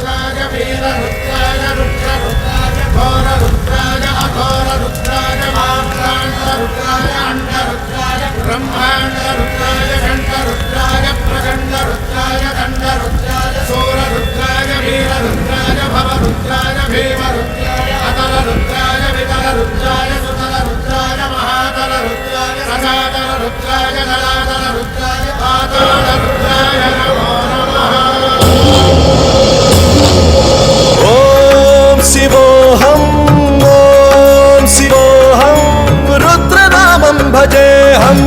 रुद्राय वीर रुद्राय रुद्र रुद्राय घोर रुद्राय अघोर रुद्राय मात्राण्ड रुद्राय अंड रुद्राय ब्रह्मांड रुद्राय घंट रुद्राय प्रचंड रुद्राय दंड रुद्राय सूर रुद्राय वीर रुद्राय भव रुद्राय भीम रुद्राय अतल रुद्राय वितल रुद्राय सुतल रुद्राय महातल रुद्राय रसातल रुद्राय जलातल रुद्राय पाताल रुद्राय नमो नमः। ओम शिवोऽहं रुद्रनामं भजेऽहम्।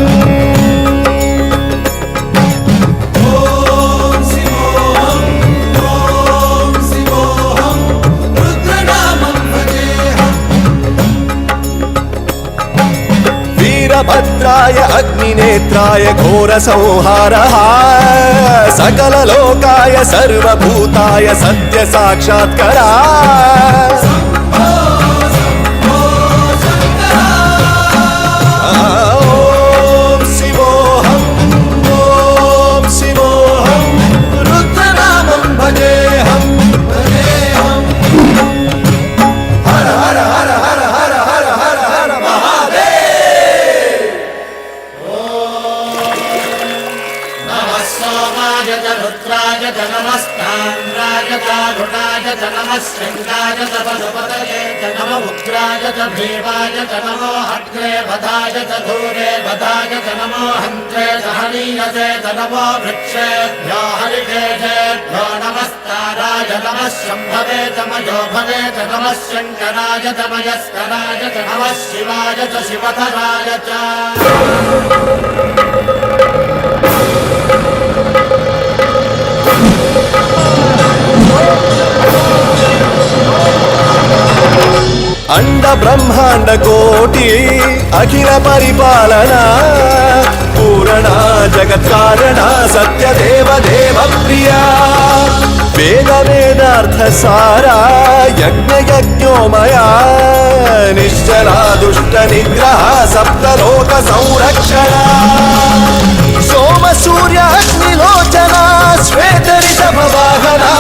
वीरभद्राय अग्निनेत्राय घोरसंहारः सकललोकाय सर्वभूताय सत्यसाक्षात्करा। ओम शिवोऽहं रुद्रनामं भजेऽहम्। हर हर हर हर हर हर हर हर महादेव। नमः सोमाय च रुद्राय च नमस्ताम्राय च घुटाय च नमः शृङ्गाय च पशुपतये च नमः उग्राय च भीमाय च नमो अग्रे वधाय च धूरे वधाय च नमो हन्त्रे च हनीयसे च नमो वृक्षेभ्यो हरिकेशेभ्यो नमस्ताराय नमः शम्भवे च मयो भवे च नमः शङ्कराय च मयस्कराय च नमः शिवाय च शिवधराय च। अंड ब्रह्मांड कोटि अखिल परिपालना पूरणा जगत्कारणा सत्यदेव देव प्रिया वेद वेदार्थ सारा यज्ञ यज्ञोमया निश्चला दुष्ट निग्रह सप्तलोक संरक्षणा सोम सूर्य अग्निलोचना श्वेत ऋषभ वाहना